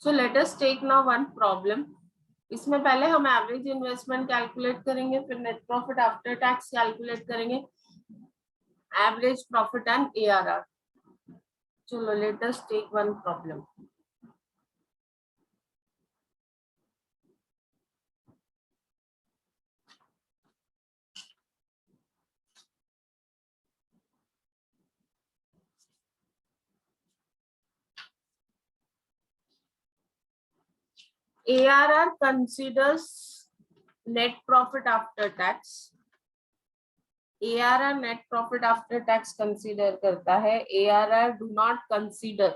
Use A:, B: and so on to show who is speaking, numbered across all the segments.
A: सो let us take now one problem. इसमें पहले हम एवरेज इन्वेस्टमेंट कैलकुलेट करेंगे, फिर net profit after tax calculate करेंगे, एवरेज प्रॉफिट एंड ARR. चलो let us take one problem. ARR considers net profit after tax. ARR net profit after tax consider करता है. ARR do not consider.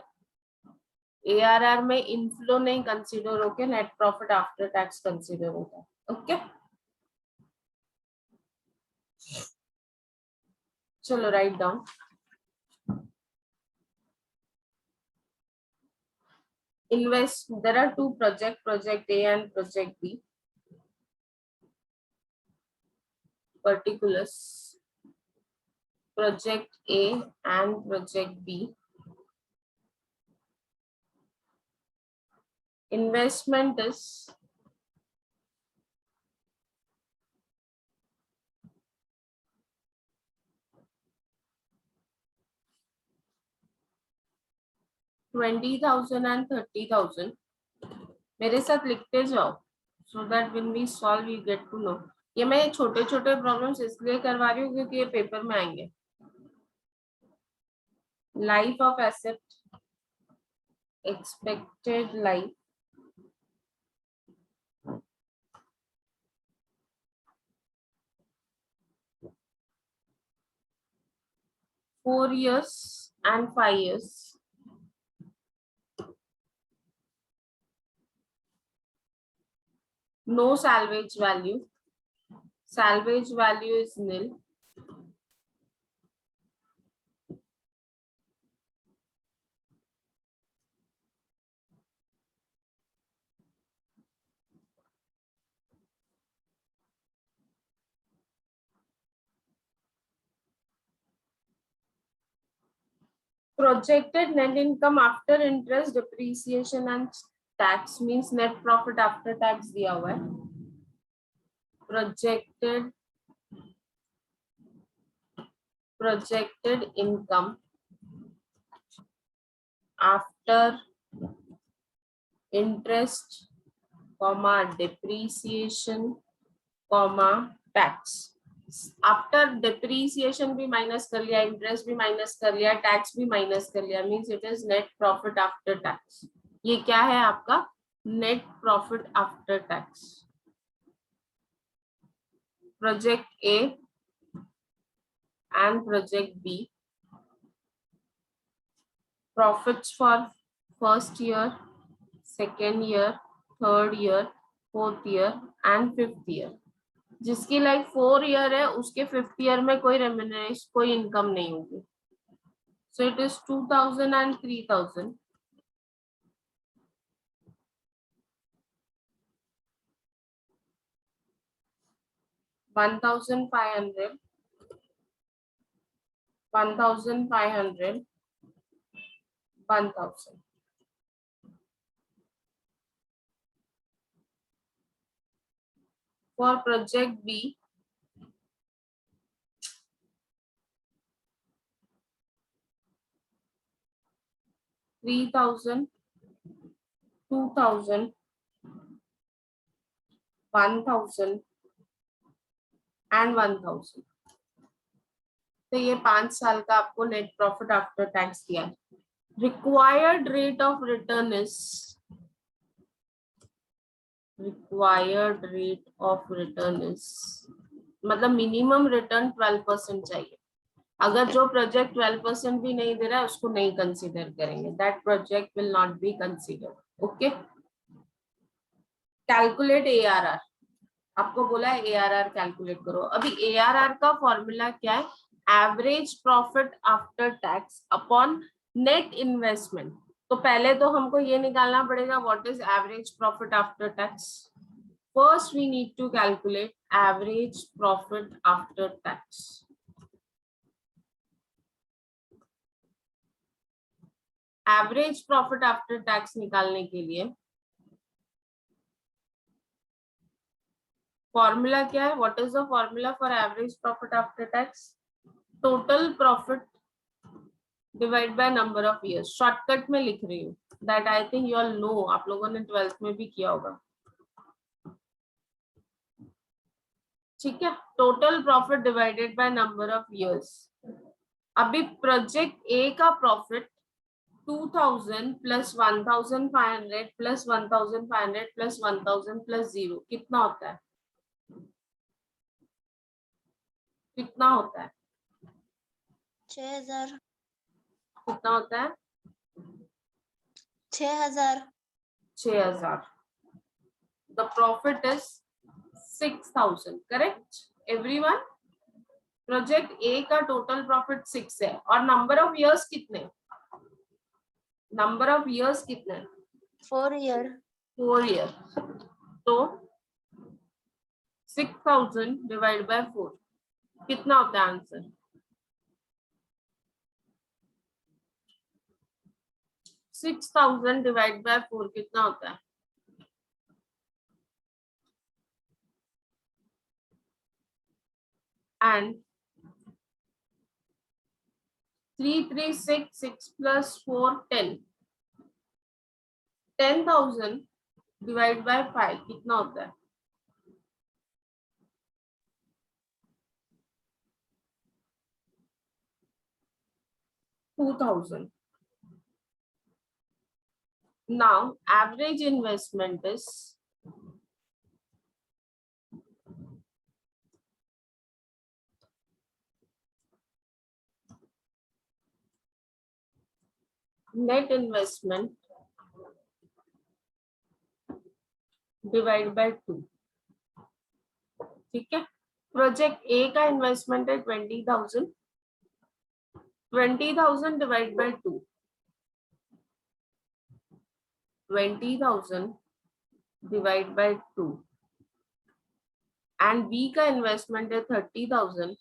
A: ARR में inflow नहीं consider होके net profit after tax consider होता है. Okay, चलो write down. Invest. There are two projects, Project A and Project B. Particulars. Project A and Project B. Investment is $20,000 and $30,000. मेरे साथ लिखते जाओ so that when we solve we get to know. ये मैं छोटे छोटे problems इसलिए करवा रही हूँ क्योंकि ये पेपर में आएंगे. Life of asset, expected life, four years and 5 years. No salvage value. Salvage value is nil. Projected net income after interest, depreciation and tax means net profit after tax दिया हुआ है. Projected income after interest, depreciation, tax. After depreciation भी minus कर लिया, interest भी minus कर लिया, tax भी माइनस कर लिया, means it is net profit after tax. ये क्या है आपका net profit after tax. Project A and project B. Profits for first year, second year, third year, fourth year and fifth year. जिसकी like 4 year है उसके 5th year में कोई remuneration, कोई इनकम नहीं होगी. So it is 2000 and 3000. $1,500, 1,500, 1,000. For project B, $3,000, 2,000, 1,000 and 1,000. तो ये 5 साल का आपको नेट प्रॉफिट आफ्टर टैक्स दिया है. Required rate of return is, required rate of return is मतलब मिनिमम रिटर्न 12% चाहिए. अगर जो प्रोजेक्ट 12% भी नहीं दे रहा है उसको नहीं कंसीडर करेंगे. That project will not be considered. Okay, calculate ARR. आपको बोला है ARR कैलकुलेट करो. अभी ARR का फॉर्मूला क्या है? Average profit after tax upon net investment. तो पहले तो हमको ये निकालना पड़ेगा what is average profit after tax. First we need to calculate average profit after tax. Average profit after tax निकालने के लिए फॉर्मूला क्या है? What is the formula for average profit after tax? Total profit divide by number of years. Shortcut में लिख रही हूँ, that I think you all no, आप लोगों ने 12th में भी किया होगा. ठीक है, total profit divided by number of years. अभी प्रोजेक्ट ए का profit 2000 plus 1500 plus 1500 plus 1000 plus 0 कितना होता है? कितना होता है?
B: 6000.
A: कितना होता है?
B: 6000.
A: 6000. The profit is 6000. Correct? Everyone? Project A का टोटल प्रॉफिट 6 है और नंबर ऑफ इयर्स कितने? नंबर ऑफ इयर्स कितने?
B: 4 year.
A: 4 ईयर. तो 6000 डिवाइड बाय 4 कितना होता है आंसर? 6000 डिवाइड बाय 4 कितना होता है? And 3366 plus 4 10. 10,000 डिवाइड बाय 5 कितना होता है? 2000. Now average investment is net investment divide by 2. ठीक है, प्रोजेक्ट ए का इन्वेस्टमेंट है 20,000. 20,000 divide by 2. 20,000 divide by 2 and B का इन्वेस्टमेंट है 30,000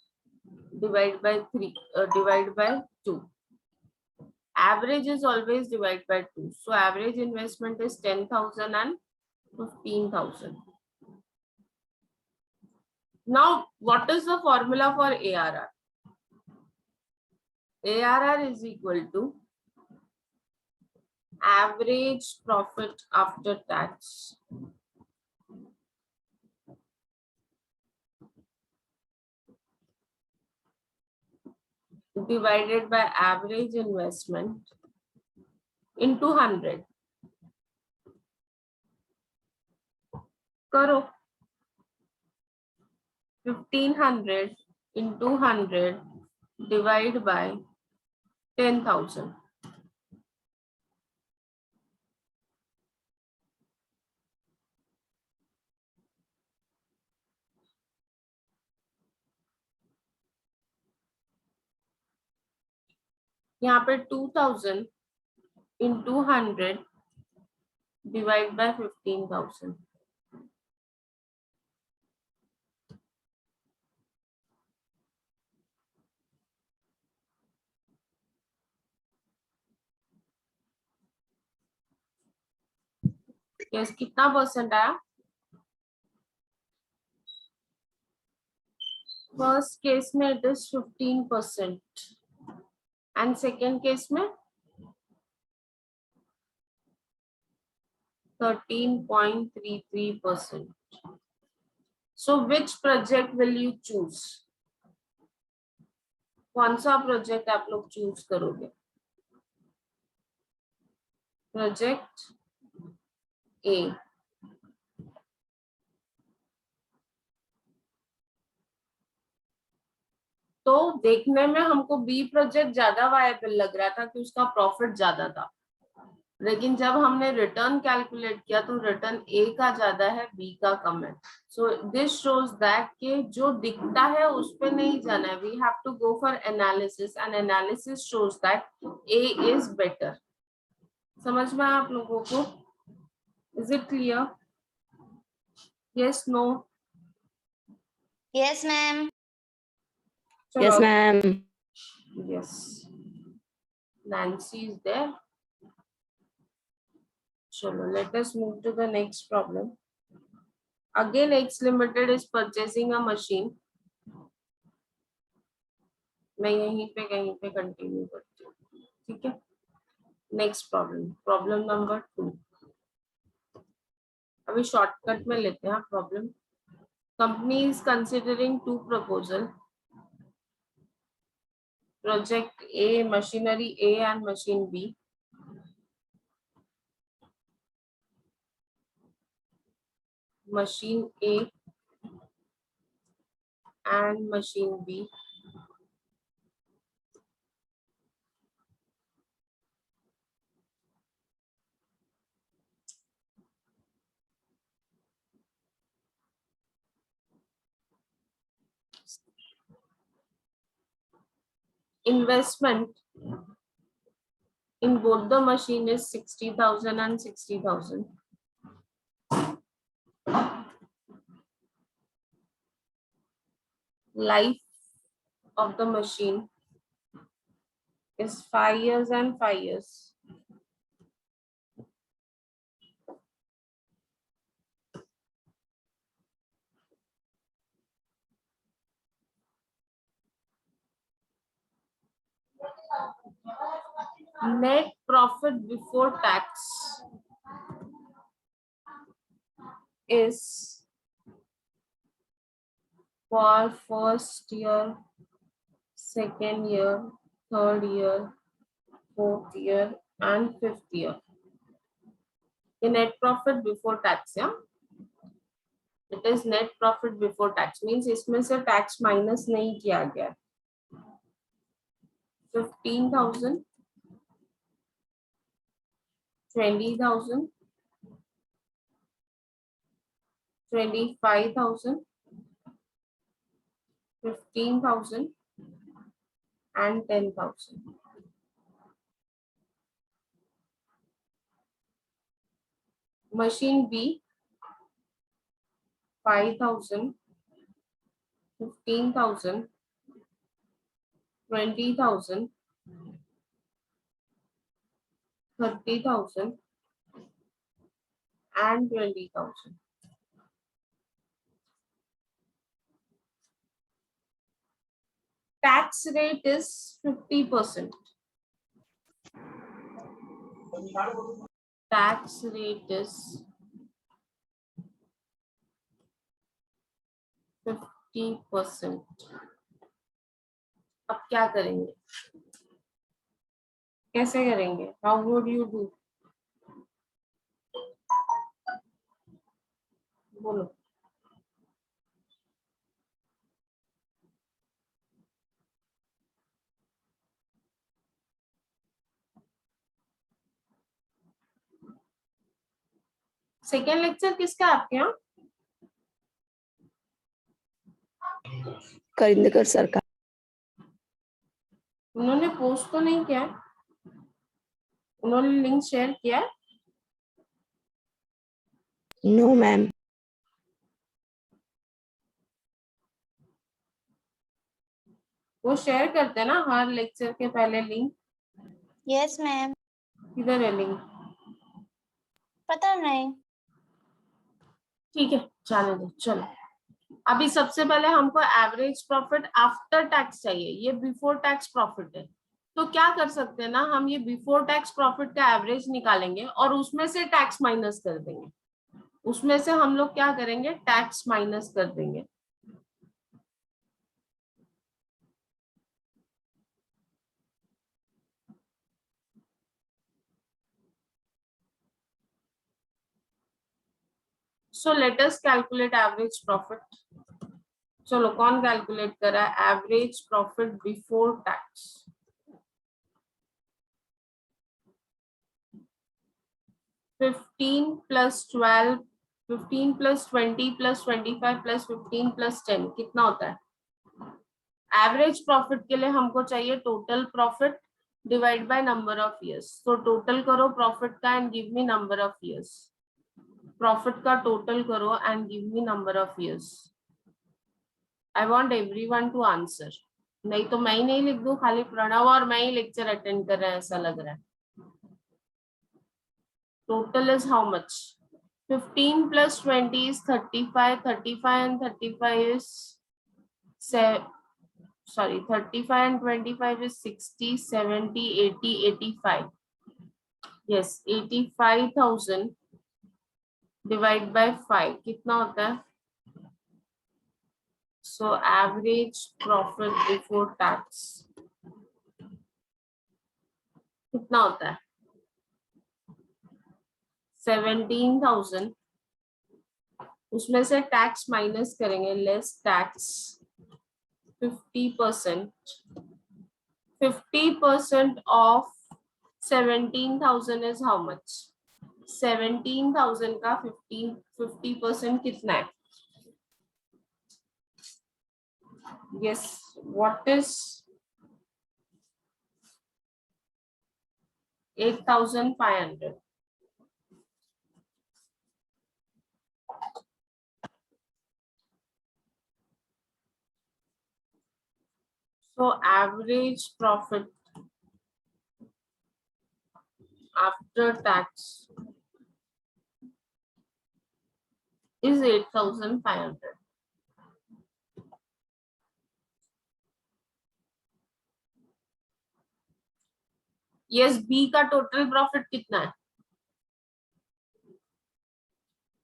A: divide by 3 divide by 2. Average is always divided by 2. So average investment is 10,000 and 15,000. Now, what is the formula for ARR? ARR is equal to average profit after tax divided by average investment into 100. करो 1500 into 100 divide by 10,000. यहाँ पे 2000 into 100 divide by 15,000. Yes, कितना percent आया? First case में it is 15% and second case में 13.33%. So which project will you choose? कौन सा project आप लोग चूज करोगे? Project A. तो देखने में हमको बी प्रोजेक्ट ज्यादा वायबल लग रहा था कि उसका प्रॉफिट ज्यादा था, लेकिन जब हमने रिटर्न कैलकुलेट किया तो रिटर्न ए का ज्यादा है, बी का कम है. सो दिस शोज दैट कि जो दिखता है उस पे नहीं जाना है, we have to go for analysis and analysis shows that A is better. समझ में आप लोगों को? Is it clear? Yes, no?
B: Yes, ma'am.
C: Yes, ma'am.
A: Yes. Nancy is there. चलो, let us move to the next problem. Again, X Limited is purchasing a machine. मैं यहीं पे कहीं पे कंटिन्यू करती हूँ, ठीक है. Next problem, problem number 2. अभी शॉर्टकट में लेते हैं problem. Company is considering 2 proposal. Project A, machinery A and machine B. machine A and machine B. Investment in both the machine is 60,000 and 60,000. Life of the machine is 5 years and 5 years. Net profit before tax is for first year, second year, third year, fourth year and fifth year. The net profit before tax, yeah, it is net profit before tax, means इसमें से tax minus नहीं किया गया. 15,000, 20,000, 25,000, 15,000 and 10,000. Machine B, 5,000, 15,000, 20,000, 30,000 and 20,000. Tax rate is 50%. Tax rate is 50%. अब क्या करेंगे, कैसे करेंगे? How would you do? बोलो. सेकेंड लेक्चर किसका आपके यहाँ?
B: करिंदकर सर का.
A: उन्होंने पोस्ट तो नहीं किया, उन्होंने लिंक शेयर किया?
B: No ma'am.
A: वो शेयर करते हैं ना हर लेक्चर के पहले लिंक.
C: Yes ma'am.
A: किधर है लिंक?
C: पता नहीं.
A: ठीक है, चलो दो. चलो, अभी सबसे पहले हमको एवरेज प्रॉफिट आफ्टर टैक्स चाहिए. ये बिफोर टैक्स प्रॉफिट है, तो क्या कर सकते हैं ना, हम ये बिफोर टैक्स प्रॉफिट का एवरेज निकालेंगे और उसमें से टैक्स माइनस कर देंगे. उसमें से हम लोग क्या करेंगे, टैक्स माइनस कर देंगे. So let us calculate average profit. चलो, कौन कैलकुलेट करा है एवरेज प्रॉफिट बिफोर टैक्स? $15 + 12, 15 + 20 + 25 + 15 + 10 कितना होता है? एवरेज प्रॉफिट के लिए हमको चाहिए total profit divide by number of years. तो टोटल करो प्रॉफिट का and give me number of years. Profit का टोटल करो and give me number of years. I want everyone to answer. नहीं तो मैं ही नहीं लिख दूं, खाली प्रणव और मैं ही लेक्चर अटेंड कर रहे हैं ऐसा लग रहा है. total is how much? 15 plus 20 is 35. 35 and 35 is 35 and 25 is 60, 70, 80, 85. Yes, 85,000 divide by 5 कितना होता है? So average profit before tax कितना होता है? 17,000. उसमें से टैक्स माइनस करेंगे, less tax 50%. 50% of 17,000 is how much? 17,000 का 50% कितना है? Yes, what is 8,500? So average profit after tax is 8,500. Yes, B का total profit कितना है?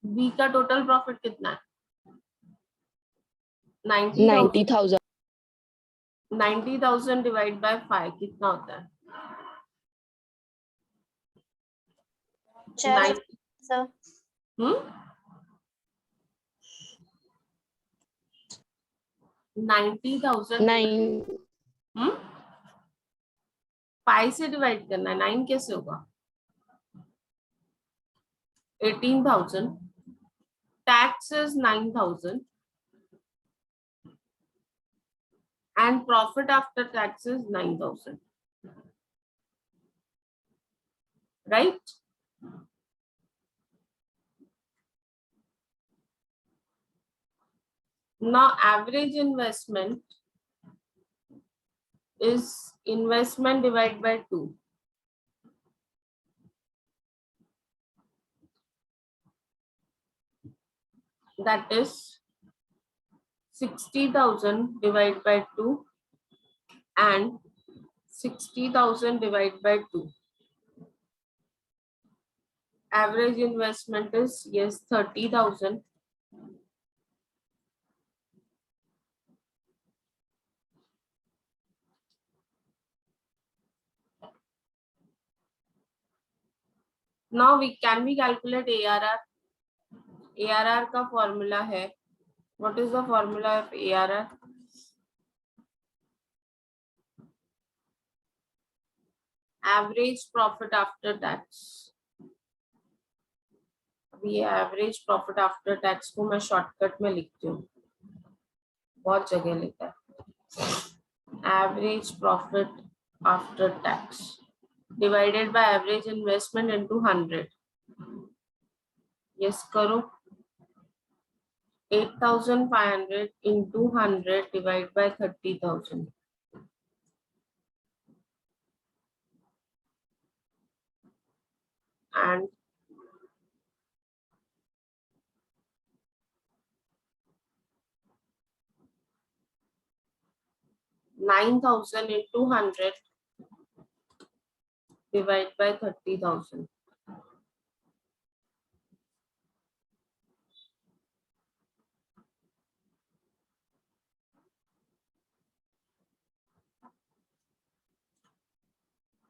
A: B का total profit कितना है? 90,000.
B: 90,000.
A: 90,000 डिवाइड बाय 5 कितना होता है?
C: Just, sir.
A: 90,000
B: 9.
A: 5 से डिवाइड करना है. 9 कैसे होगा? 18,000. Tax is 9,000 and profit after tax is 9,000. Right? Now average investment is investment divided by 2. That is 60,000 divided by 2 and 60,000 divided by 2. Average investment is, yes, 30,000. Now we calculate ARR. ARR का formula है. What is the formula of ARR? Average profit after tax. अभी ये average profit after tax को मैं shortcut में लिखती हूँ. बहुत जगह लिखा है. Average profit after tax divided by average investment into 100. Yes, करो. 8,500 into 100 divided by 30,000. And $9,000 into 100 divided by 30,000.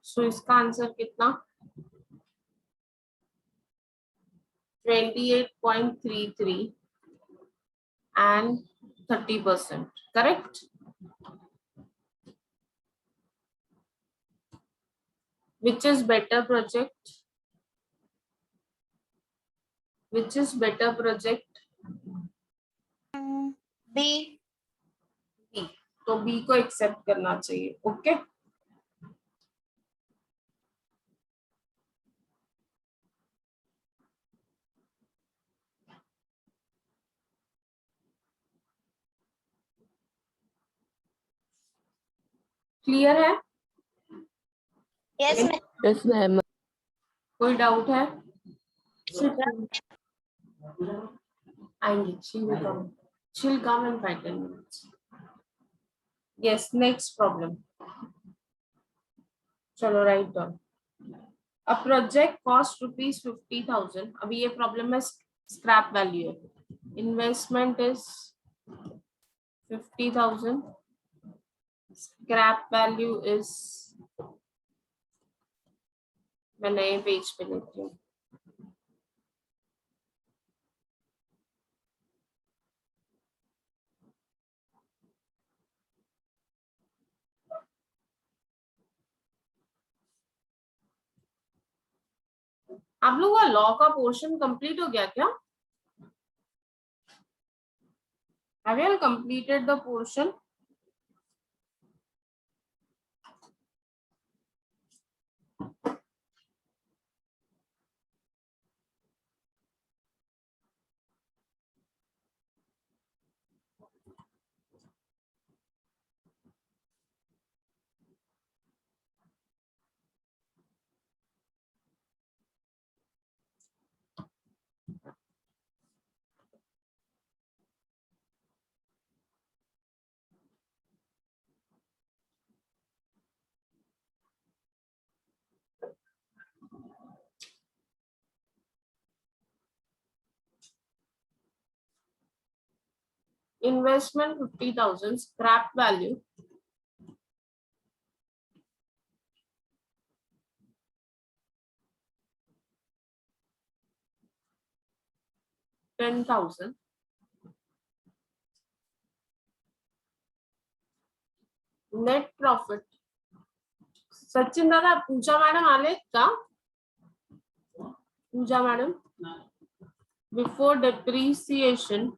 A: So इसका आंसर कितना? 28.33 and 30%. Correct? Which is better project? Which is better project?
C: B.
A: B. तो B को accept करना चाहिए. Okay? Clear है?
C: Yes, ma'am.
B: Yes, ma'am.
A: कोई doubt है? आएंगे, she'll come in 5-10 minutes. Yes, next problem. चलो write down. A project cost rupees 50,000. अभी ये problem में scrap value है. Investment is 50,000. Scrap value is, मैं नए पेज पे लिखती हूँ. आप लोगों का लॉ का पोर्शन कंप्लीट हो गया क्या? Have you all completed the portion? Investment 50,000, scrap value 10,000. Net profit. Sachin दादा, पूजा मैडम आले का? पूजा madam, before depreciation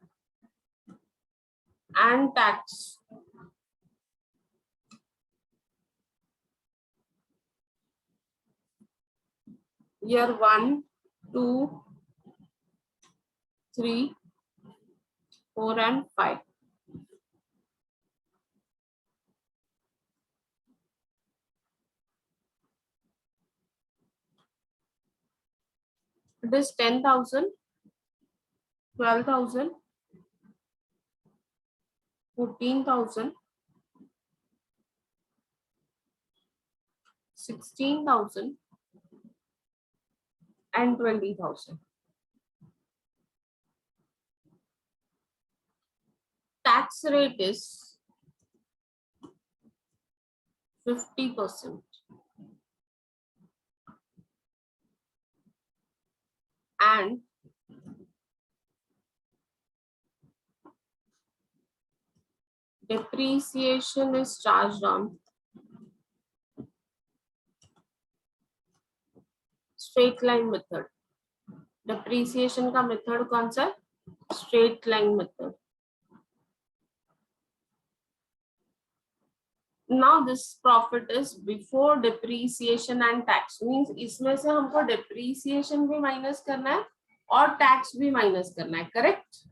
A: and tax. Year 1, 2, 3, 4 and 5. It is 10,000, 12,000, 14,000, 16,000 and 20,000. Tax rate is 50%. And depreciation is charged on straight line method. Depreciation का method कौन सा? Straight line method. Now this profit is before depreciation and tax. Means इसमें से हमको depreciation भी minus करना है और tax भी minus करना है. Correct?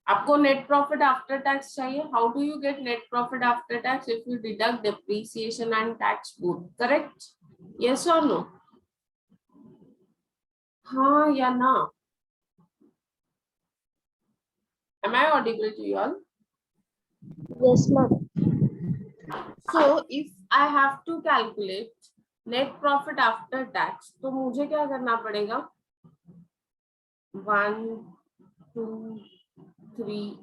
A: आपको net profit after tax चाहिए. How do you get net profit after tax? If you deduct depreciation and tax both. Correct? Yes or no? हाँ या ना? Am I audible to you all?
B: Yes, ma'am.
A: So if I have to calculate net profit after tax, तो मुझे क्या करना पड़ेगा? 1, 2, 3.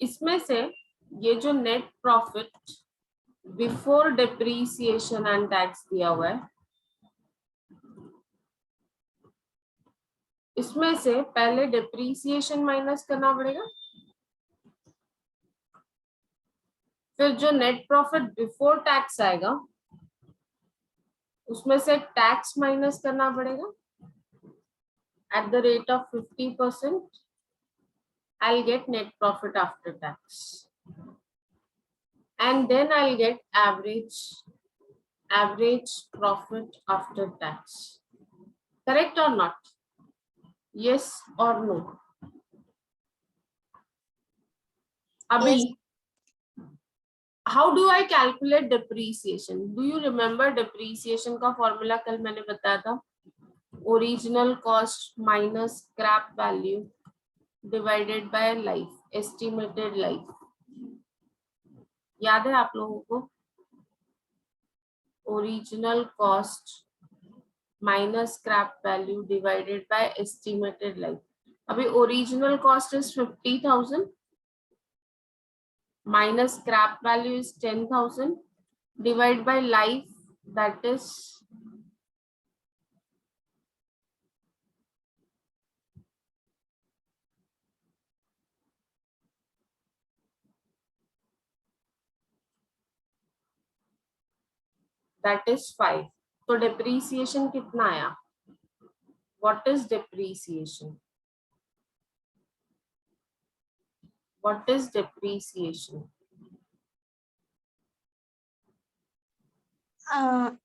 A: इसमें से ये जो net profit before depreciation and tax दिया हुआ है, इसमें से पहले डिप्रीसिएशन माइनस करना पड़ेगा, फिर जो नेट प्रॉफिट बिफोर टैक्स आएगा उसमें से टैक्स माइनस करना पड़ेगा at the rate of 50%. I'll get net profit after tax, and then I'll get average profit after tax. Correct or not? Yes or no? अभी how do I calculate depreciation? Do you remember depreciation का formula कल मैंने बताया था, original cost minus scrap value divided by life, estimated life. याद है आप लोगों को? Original cost minus scrap value divided by estimated life. अभी original cost is 50,000 minus scrap value is 10,000 divide by life, that is 5। तो depreciation कितना आया? What is depreciation? What is depreciation?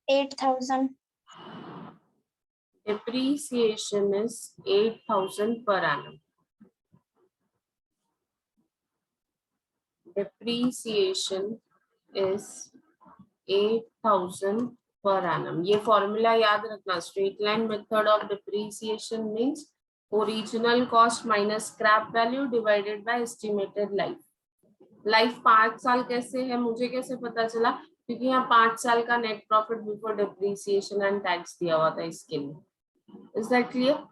C: 8,000.
A: Depreciation is 8,000 per annum. Depreciation is 8,000 per annum. ये formula याद रखना, straight line method of depreciation means original cost minus scrap value divided by estimated life. Life 5 साल कैसे है, मुझे कैसे पता चला? क्योंकि यहाँ 5 साल का net profit before depreciation and tax दिया हुआ था इसके लिए। Is that clear?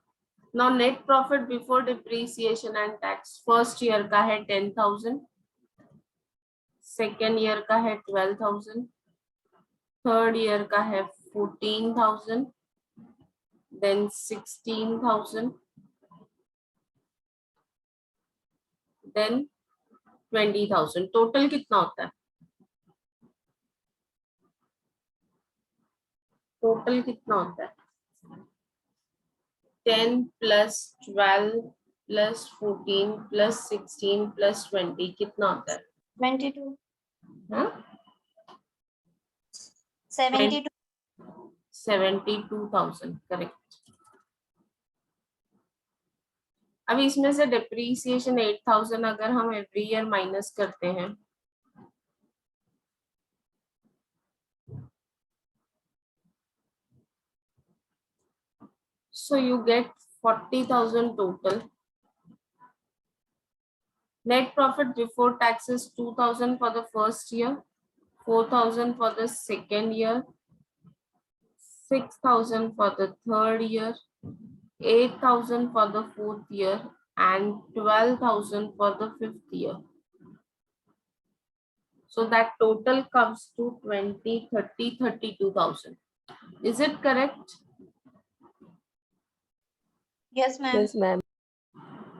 A: Now net profit before depreciation and tax first year का है 10,000, सेकेंड ईयर का है 12,000, थर्ड ईयर का है 14,000, देन 16,000, देन 20,000। टोटल कितना होता है? टोटल कितना होता है? 10 प्लस 12 प्लस 14 प्लस 16 प्लस 20 कितना होता है?
C: 22.
A: हाँ?
C: 72.
A: 72,000, करेक्ट। अभी इसमें से डिप्रीसिएशन 8,000 अगर हम एवरी ईयर माइनस करते हैं, so you get 40,000 total. Net profit before tax is 2,000 for the first year, 4,000 for the second year, 6,000 for the third year, 8,000 for the fourth year, and 12,000 for the fifth year. So that total comes to 20, 30, 32,000. Is it correct?
C: Yes, ma'am.
B: Yes, ma'am.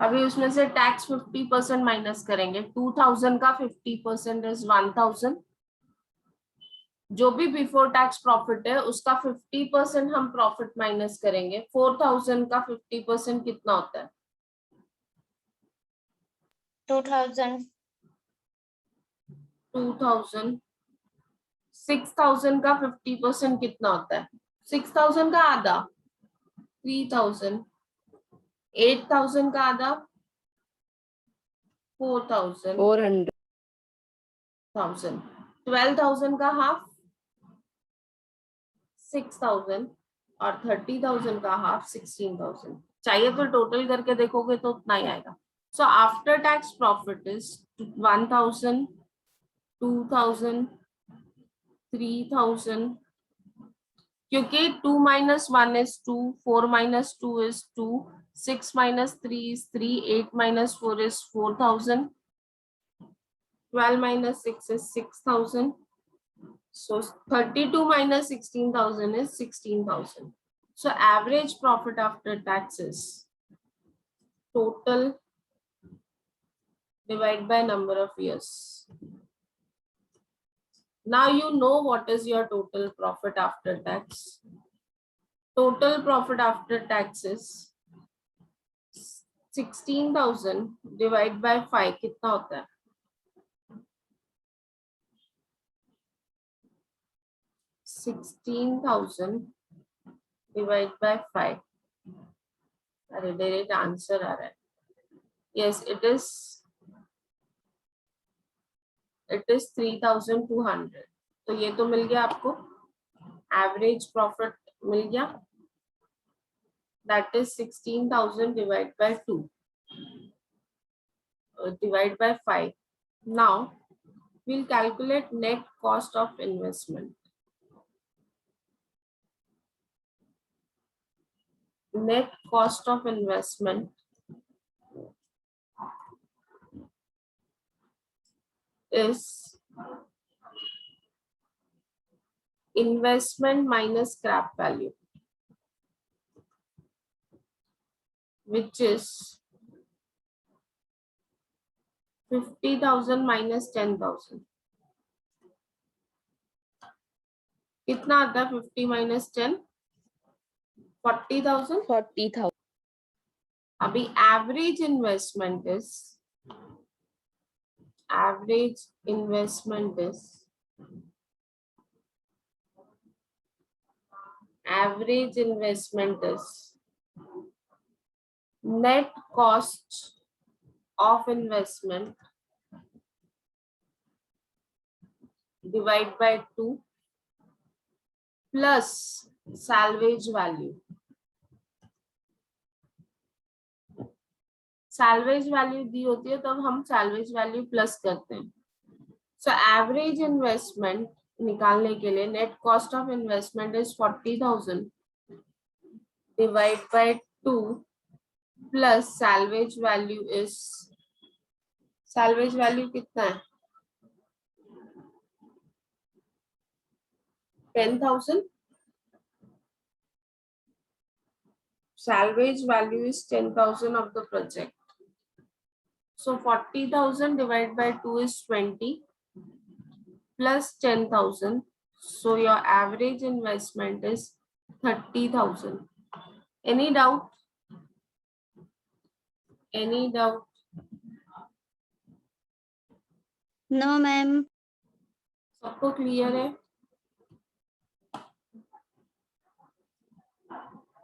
A: अभी उसमें से tax 50% minus करेंगे। 2,000 का 50% is 1,000। जो भी before tax profit है उसका 50% हम प्रॉफिट माइनस करेंगे। 4,000 का 50% कितना होता है?
C: 2,000.
A: 2,000। 6,000 का 50% कितना होता है? 6,000 का आधा 3,000। 8,000 का आधा 4,000।
B: 400.
A: 12,000 का हाफ 6,000 और 30,000 का हाफ 16,000। चाहिए तो टोटल करके देखोगे तो उतना ही आएगा। So after tax profit is 1,000, 2,000, 3,000, क्योंकि 2 minus 1 is 2, 4 minus 2 is 2, 6 minus 3 is 3, 8 minus 4 is 4,000, 12 minus 6 is 6,000. So 32 minus 16,000 is 16,000. So average profit after taxes total divided by number of years. Now you know what is your total profit after tax. Total profit after tax is 16,000 divided by 5 कितना होता है? 16,000 divided by 5. अरे direct answer आ रहा है। Yes, it is it is 3200। तो ये तो मिल गया आपको, एवरेज प्रॉफिट मिल गया, that is 16,000 divide by 2 divide by 5। Now we'll calculate net cost of investment. Net cost of investment is investment minus scrap value, which is 50,000 minus 10,000. कितना आता है 50 minus 10? 40,000.
B: 40,000.
A: अभी average investment is net cost of investment divided by 2 plus salvage value. Salvage value दी होती है तब हम salvage value plus करते हैं. So average investment निकालने के लिए net cost of investment is 40,000 divided by 2 plus salvage value is, salvage value कितना है 10,000. Salvage value is 10,000 of the project. So 40,000 divided by 2 is 20 plus 10,000. So your average investment is 30,000. Any doubt? Any doubt?
C: No, ma'am.
A: सबको clear है?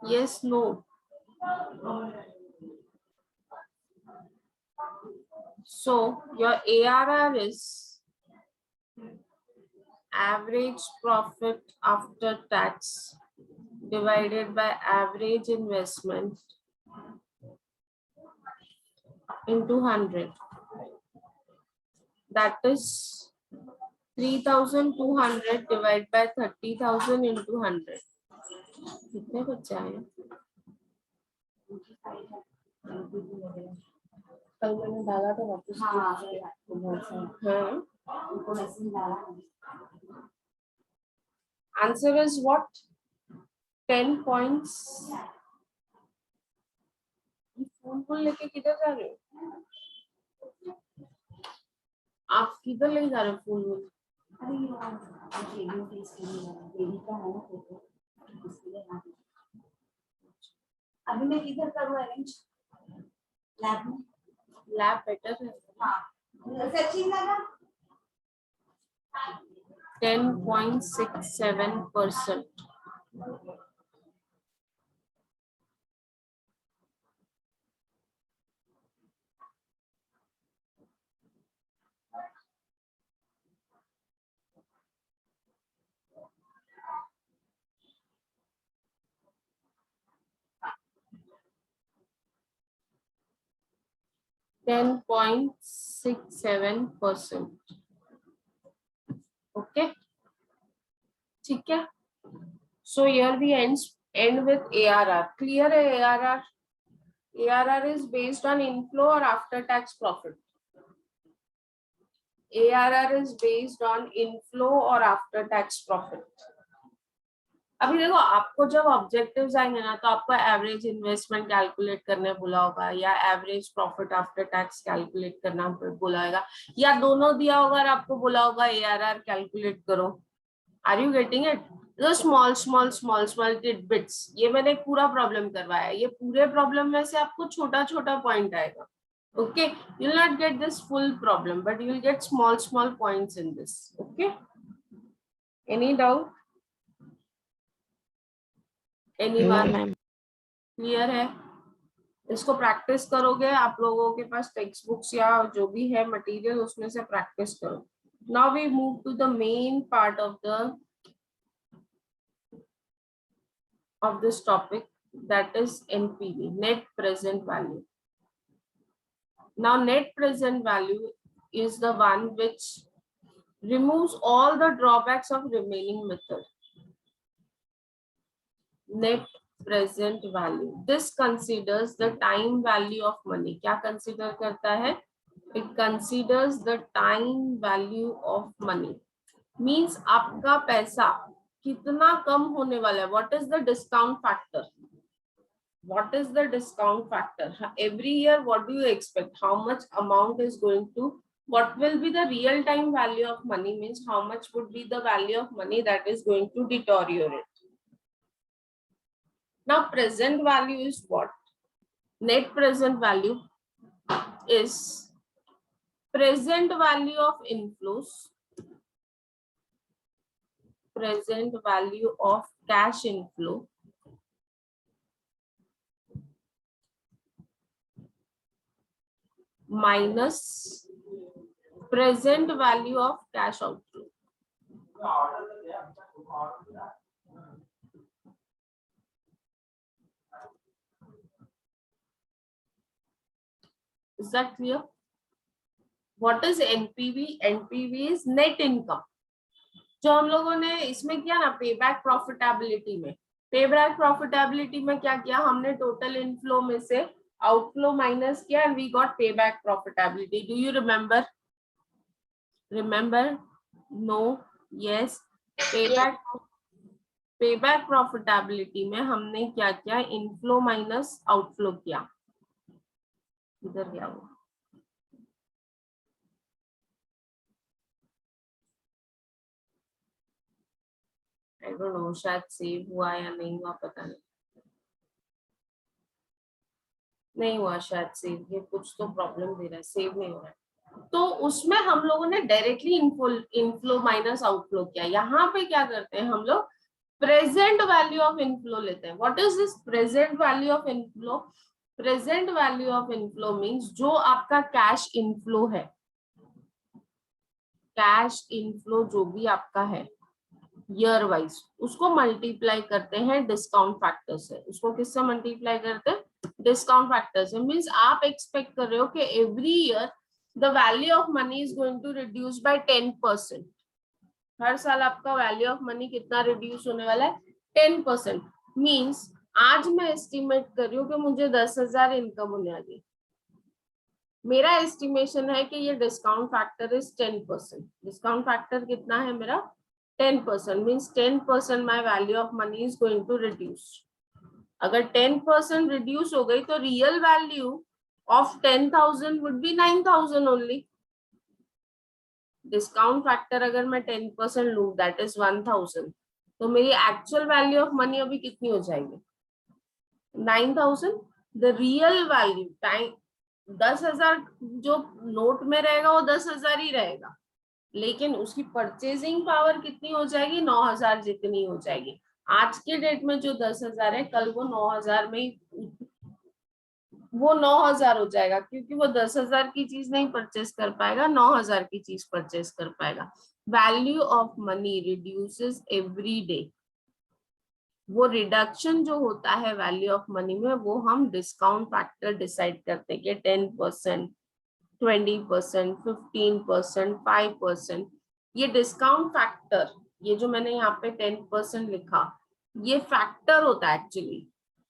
A: Yes, no. So your ARR is average profit after tax divided by average investment into 100. That is 3,200 divided by 30,000 into 100. कितने बच्चे आए? कल मैंने डाला था वापस। Answer is what? 10 points. Phone को लेके किधर जा रहे हो? आप किधर ले जा रहे हो फोन को?
D: अभी मैं किधर करूँ अरेंज? लैब में?
A: लैब बेटर है।
D: हाँ, सचिन लगा?
A: 10.67%. %10.67%. Okay. ठीक है. So here we end with ARR. Clear है ARR? ARR is based on inflow or after tax profit. ARR is based on inflow or after tax profit. अभी देखो आपको जब ऑब्जेक्टिव्स आएंगे ना तो आपको एवरेज इन्वेस्टमेंट कैलकुलेट करने बोला होगा या average profit after tax calculate करना बोला होगा या दोनों दिया होगा और आपको बोला होगा ARR कैलकुलेट करो. Are you getting it? Small small small small tidbits. ये मैंने पूरा प्रॉब्लम करवाया. ये पूरे प्रॉब्लम में से आपको छोटा छोटा पॉइंट आएगा. Okay, you will not get this full problem, but you will get small points in this. Okay. Any doubt? Anyone?
B: No,
A: Clear है? इसको प्रैक्टिस करोगे. आप लोगों के पास टेक्स्ट बुक्स या जो भी है मटेरियल उसमें से प्रैक्टिस करो. Now we move to the main part of this topic, that is NPV, net present value. Now net present value is the one which removes all the drawbacks of remaining method. Net present value, this considers the time value of money. क्या consider करता है? It considers the time value of money. Means आपका पैसा कितना कम होने वाला है. What is the discount factor? What is the discount factor? Every year, what do you expect? How much amount is going to, what will be the real time value of money? Means how much would be the value of money that is going to deteriorate. Now present value is what? Net present value is present value of inflows, present value of cash inflow, minus present value of cash outflow. Is that clear? What is NPV? NPV is net income. जो हम लोगों ने इसमें किया ना payback profitability में, payback profitability में क्या किया हमने? टोटल इनफ्लो में से आउटफ्लो माइनस किया and we got payback profitability. Do you remember? Remember? No? Yes. Payback profitability में हमने क्या किया? इनफ्लो माइनस आउटफ्लो किया. इधर गया वो. I don't know, शायद सेव हुआ या नहीं हुआ पता नहीं. नहीं हुआ शायद सेव. ये कुछ तो प्रॉब्लम दे रहा है, सेव नहीं हो रहा है. तो उसमें हम लोगों ने डायरेक्टली इनफ्लो माइनस आउटफ्लो किया. यहाँ पे क्या करते हैं हम लोग? प्रेजेंट वैल्यू ऑफ इनफ्लो लेते हैं. What is this present value of inflow? Present value of inflow means जो आपका कैश इनफ्लो है, कैश इनफ्लो जो भी आपका है ईयर वाइज, उसको मल्टीप्लाई करते हैं डिस्काउंट फैक्टर से. उसको किससे मल्टीप्लाई करते हैं? डिस्काउंट फैक्टर से. मींस आप एक्सपेक्ट कर रहे हो कि every year the value of money is going to reduce by 10%. हर साल आपका वैल्यू ऑफ मनी कितना रिड्यूस होने वाला है? 10%. मींस आज मैं एस्टिमेट कर रही हूँ कि मुझे 10,000 इनकम होने वाली. मेरा एस्टिमेशन है कि ये discount factor is 10%. Discount factor कितना है मेरा? 10%. means 10% my value of money is going to reduce. अगर 10% reduce हो गई तो real value of 10,000 would be 9,000 only. Discount factor अगर मैं 10% लूँ, that is 1,000. तो मेरी actual value of money अभी कितनी हो जाएगी? 9,000. The real value टाइम 10,000 जो नोट में रहेगा वो 10,000 ही रहेगा, लेकिन उसकी परचेजिंग पावर कितनी हो जाएगी? 9,000 जितनी हो जाएगी. आज के डेट में जो 10,000 है, कल वो 9,000 में वो 9,000 हो जाएगा, क्योंकि वो 10,000 की चीज नहीं परचेज कर पाएगा, 9,000 की चीज परचेज कर पाएगा. Value of money reduces every day. वो रिडक्शन जो होता है वैल्यू ऑफ मनी में, वो हम डिस्काउंट फैक्टर डिसाइड करते हैं कि 10%, 20%, 15%, 5%. ये डिस्काउंट फैक्टर, ये जो मैंने यहाँ पे 10% लिखा, ये फैक्टर होता है actually.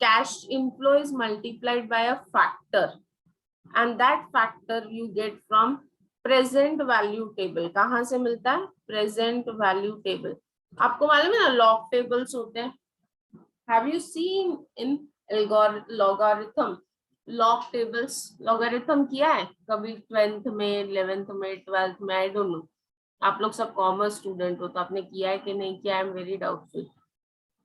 A: Cash inflow is multiplied by a factor and that factor you get from present value table. कहाँ से मिलता है? Present value table. आपको मालूम है ना लॉग टेबल्स होते हैं. Have you seen in logarithm log tables? Logarithm किया है कभी 12th में, 11th में, 12th में? I don't know. आप लोग सब कॉमर्स स्टूडेंट हो तो आपने किया है कि नहीं किया? I am very doubtful.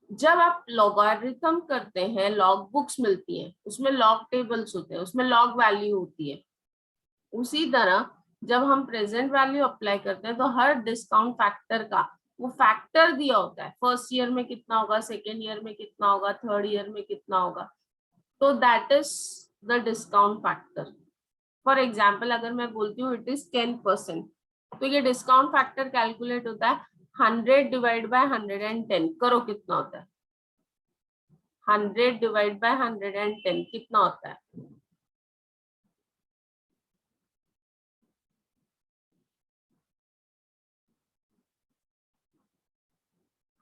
A: जब आप लॉगरिथम करते हैं, लॉग बुक्स मिलती हैं, उसमें लॉग टेबल्स होते हैं, उसमें लॉग वैल्यू होती है. उसी तरह जब हम प्रेजेंट वैल्यू अप्लाई करते हैं तो हर डिस्काउंट फैक्टर का वो फैक्टर दिया होता है. फर्स्ट ईयर में कितना होगा, सेकेंड ईयर में कितना होगा, थर्ड ईयर में कितना होगा. तो that is the discount factor. For example अगर मैं बोलती हूँ इट इज 10%, तो ये डिस्काउंट फैक्टर कैलकुलेट होता है 100 डिवाइड बाय 110। करो कितना होता है? 100 डिवाइड बाय 110 कितना होता है?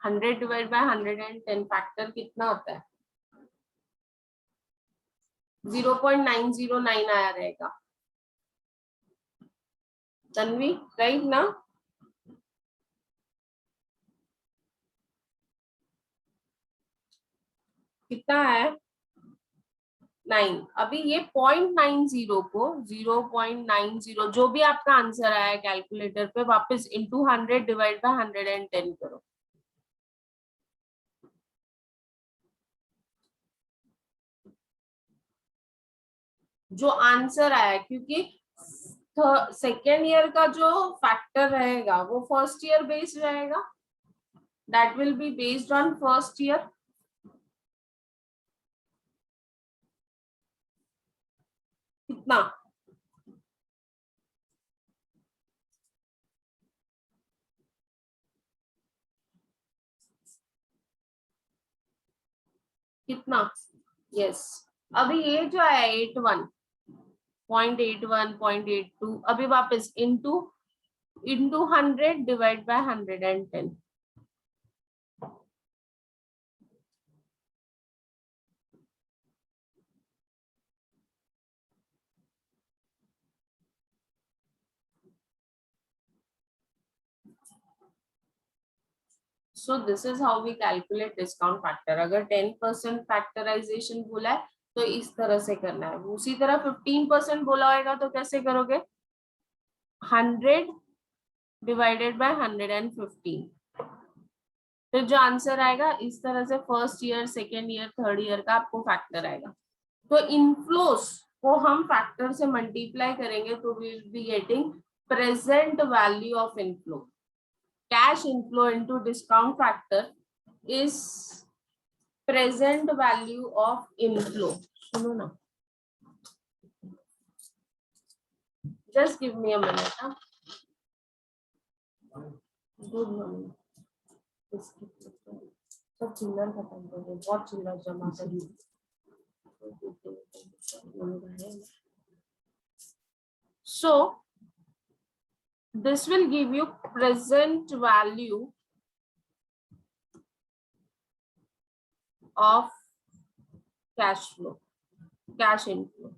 A: हंड्रेड डिवाइड बाय 110 फैक्टर कितना होता है? 0.909 आया रहेगा। तन्वी राइट ना? कितना है? 9। अभी ये 0.90 को 0.90 जो भी आपका आंसर आया कैलकुलेटर पे वापस इंटू 100 डिवाइड बाय 110 करो। जो आंसर आया, क्योंकि सेकेंड ईयर का जो फैक्टर रहेगा वो फर्स्ट ईयर बेस्ड रहेगा, that will be based on first year. कितना? कितना? यस अभी ये जो आया 81 0.81 0.82 अभी वापस into 100 divide by 110। So this is how we calculate discount factor। अगर 10% फैक्टराइजेशन बोला है तो इस तरह से करना है। उसी तरह 15% बोला होगा तो कैसे करोगे? 100 डिवाइडेड बाय 115। फिर जो आंसर आएगा इस तरह से first year, second year, third year का आपको फैक्टर आएगा। तो इनफ्लोस को हम फैक्टर से मल्टीप्लाई करेंगे तो we will be getting present value of inflow. Cash inflow into discount factor is present value of inflow। सुनो ना, just give me a minute। Good morning. सब चिल्लर खत्म कर दो, बहुत चिल्लर जमा कर। So this will give you present value of cash flow, cash inflow।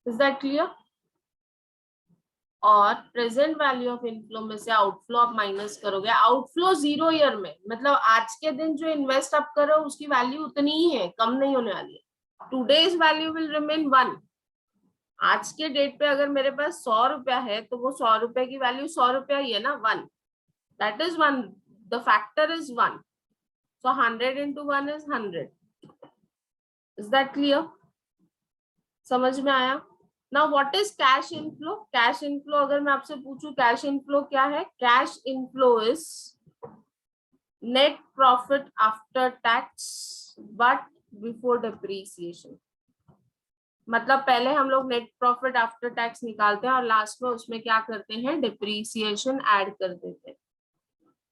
A: Is that clear? और प्रेजेंट वैल्यू ऑफ इनफ्लो में से आउटफ्लो आप माइनस करोगे। आउटफ्लो 0 ईयर में, मतलब आज के दिन जो इन्वेस्ट आप कर रहे हो उसकी वैल्यू उतनी ही है, कम नहीं होने वाली है। Today's value will remain 1। आज के डेट पे अगर मेरे पास 100 रुपया है तो वो 100 रुपए की वैल्यू 100 रुपया ही है ना, 1। That is 1, the factor is 1। So 100 into 1 is 100। Is that clear? समझ में आया? Now what is cash inflow? Cash inflow अगर मैं आपसे पूछूं कैश इनफ्लो क्या है? Cash inflow is net profit after tax but before depreciation। मतलब पहले हम लोग नेट प्रॉफिट आफ्टर टैक्स निकालते हैं और लास्ट में उसमें क्या करते हैं? डिप्रीसिएशन ऐड कर देते हैं।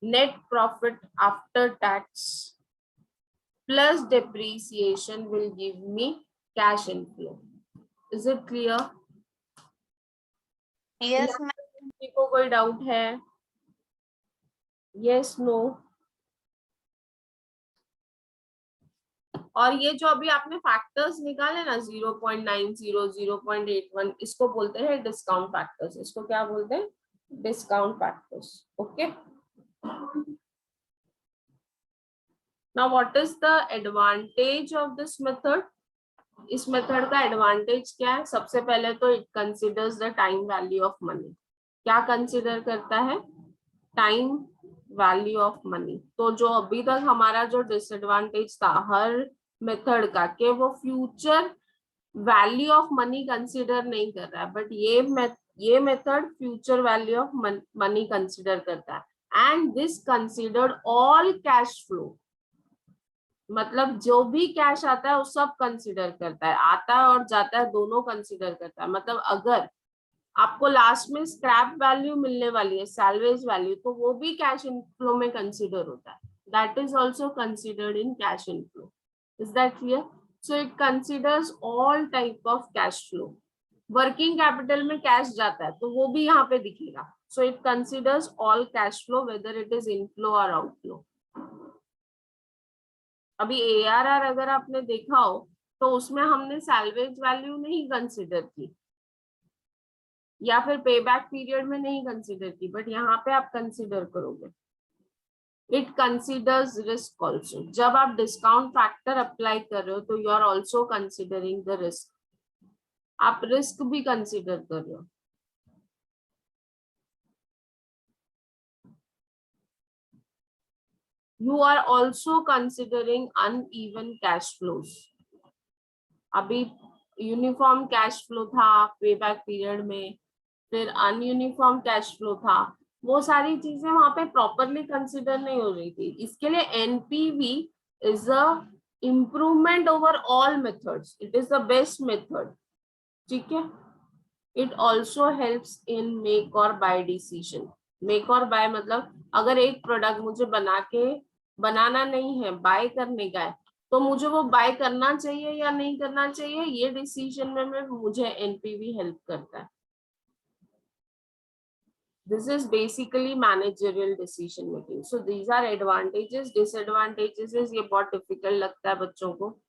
A: Net profit after tax plus depreciation will give me cash inflow. Is it clear?
C: Yes, ma'am.
A: किसी को कोई डाउट है? Yes, no? और ये जो अभी आपने फैक्टर्स निकाले ना 0.90, 0.81, इसको बोलते हैं डिस्काउंट फैक्टर्स। इसको क्या बोलते हैं? Discount factors. Okay. Now what is the advantage of this method? इस मेथड का एडवांटेज क्या है? सबसे पहले तो it considers the time value of money. क्या कंसीडर करता है? Time value of money. तो जो अभी तक हमारा जो डिसएडवांटेज था हर मेथड का कि वो future value of money consider नहीं कर रहा है, बट ये method future value of money consider करता है। And this considered all cash flow. मतलब जो भी कैश आता है वो सब कंसिडर करता है, आता है और जाता है दोनों कंसिडर करता है। मतलब अगर आपको लास्ट में स्क्रैप वैल्यू मिलने वाली है, सैल्वेज वैल्यू, तो वो भी कैश इनफ्लो में कंसिडर होता है। That is also considered in cash inflow. Is that clear? So it considers all type of cash flow. Working capital में कैश जाता है तो वो भी यहाँ पे दिखेगा। So it considers all cash flow whether it is inflow और आउटफ्लो। अभी ARR अगर आपने देखा हो तो उसमें हमने सैल्वेज वैल्यू नहीं कंसिडर की या फिर पे बैक पीरियड में नहीं कंसिडर की, बट यहाँ पे आप कंसिडर करोगे। It considers risk also. जब आप डिस्काउंट फैक्टर अप्लाई कर रहे हो तो you are also considering the risk, आप रिस्क भी कंसिडर कर रहे हो। You are also considering uneven cash flows. अभी यूनिफॉर्म कैश फ्लो था पे बैक पीरियड में, फिर अनयूनिफॉर्म कैश फ्लो था, वो सारी चीजें वहां पे प्रॉपरली कंसिडर नहीं हो रही थी। इसके लिए NPV is a improvement over all methods, it is the best method. ठीक है, it also helps in make और बाय डिसीजन। मेक और बाय मतलब अगर एक प्रोडक्ट मुझे बनाना नहीं है, बाय करने का है, तो मुझे वो बाय करना चाहिए या नहीं करना चाहिए, ये डिसीजन में मुझे एनपीवी हेल्प करता है। This is basically managerial decision making. So these are advantages. Disadvantages is ये बहुत difficult लगता है बच्चों को,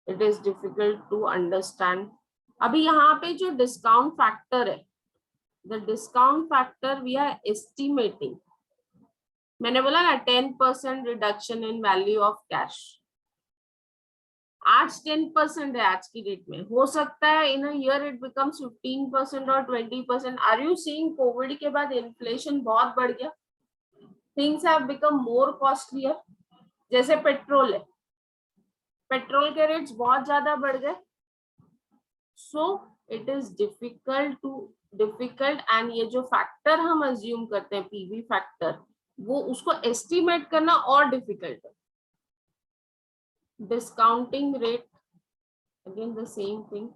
A: it is difficult to understand. अभी यहाँ पे जो डिस्काउंट फैक्टर है, the discount factor we are estimating, मैंने बोला ना 10% reduction in value of cash. आज 10% है आज की डेट में, हो सकता है इन अ ईयर इट बिकम्स 15% और 20%। आर यू सीइंग कोविड के बाद इन्फ्लेशन बहुत बढ़ गया, things have become more costlier. जैसे पेट्रोल है, पेट्रोल के रेट्स बहुत ज्यादा बढ़ गए। So it is difficult and ये जो फैक्टर हम अज्यूम करते हैं पीवी फैक्टर, वो उसको एस्टिमेट करना और डिफिकल्ट है। Discounting rate again the same thing,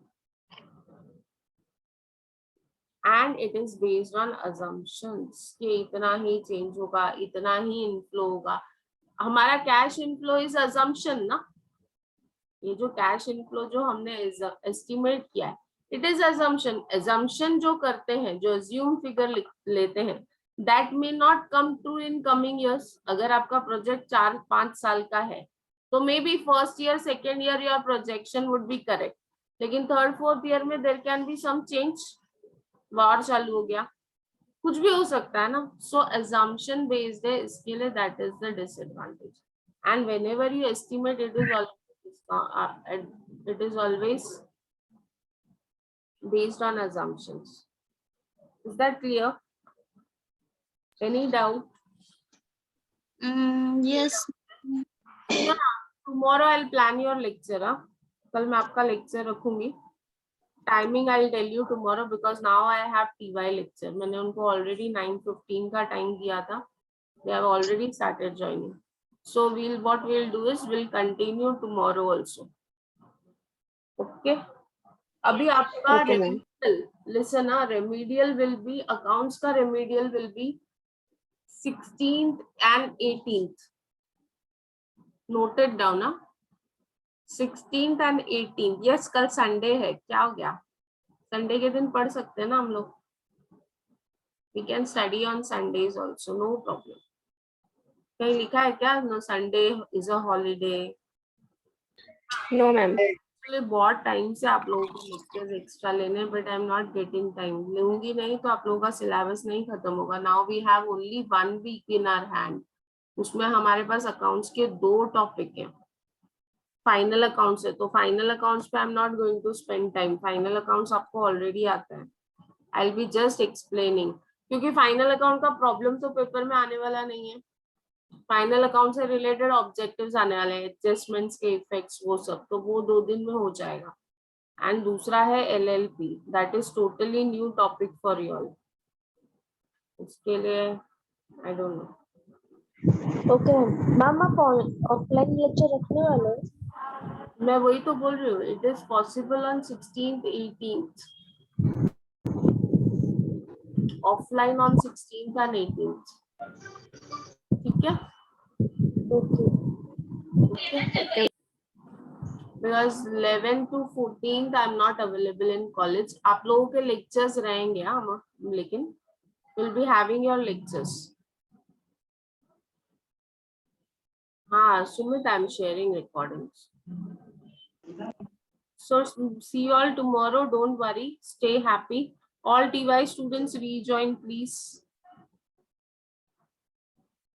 A: and it is based on assumptions कि इतना ही चेंज होगा, इतना ही इनफ्लो होगा। हमारा कैश इनफ्लो इज assumption ना, ये जो कैश इनफ्लो जो हमने एस्टिमेट किया है, इट इज assumption जो करते हैं, जो assume फिगर लेते हैं, that may not come true in coming years. अगर आपका प्रोजेक्ट 4-5 साल का है तो may be first year second year your projection would be correct, लेकिन थर्ड फोर्थ ईयर में there can be some change, war चालू हो गया, कुछ भी हो सकता है ना। सो assumption बेस्ड है, इसके लिए that is the disadvantage. And whenever you estimate it is always based on assumptions. Is that clear? Any doubt?
C: Yes.
A: Tomorrow I'll plan your lecture. कल मैं आपका लेक्चर रखूंगी। Timing I tell you tomorrow because now I have TY lecture. मैंने उनको already 9:15 का time दिया था, they have already started joining. So what we'll do is we'll continue tomorrow also. Okay? अभी आपका remedial, listen, remedial will be, accounts का remedial will be 16th and 18th. Noted down ना, 16th and 18th. Yes, कल Sunday है, क्या हो गया? Sunday के दिन पढ़ सकते हैं ना हम लोग। We can study on Sundays also, no problem. कहीं लिखा है क्या? No, Sunday is a holiday.
B: No, ma'am.
A: बहुत टाइम से आप लोगों को लेक्चर्स एक्स्ट्रा लेने, but I am not getting time. लूंगी नहीं तो आप लोगों का सिलेबस नहीं खत्म होगा। Now we have only 1 week in our hand, उसमें हमारे पास अकाउंट्स के 2 टॉपिक हैं। फाइनल अकाउंट्स है तो फाइनल अकाउंट्स पे I am not going to spend time, final accounts आपको ऑलरेडी आता है। I will be just explaining, क्योंकि फाइनल अकाउंट का प्रॉब्लम तो पेपर में आने वाला नहीं है। फाइनल अकाउंट से रिलेटेड ऑब्जेक्टिव्स आने वाले हैं, एडजस्टमेंट्स के इफेक्ट्स, वो सब तो वो 2 दिन में हो जाएगा। एंड दूसरा है LLP, that is totally new topic for you all. उसके लिए I don't know,
B: okay ma'am आप ऑफलाइन लेक्चर रखने वाले हैं?
A: मैं वही तो बोल रही हूँ, it is possible on 16th 18th, offline on 16th and 18th. ठीक है,
B: okay
A: okay. Because 11 to 14th I'm not available in college. आप लोगों के lectures रहेंगे हाँ, लेकिन we'll be having your lectures. हाँ Sumit, I'm sharing recordings. So see you all tomorrow. Don't worry. Stay happy. All TY students rejoin, please.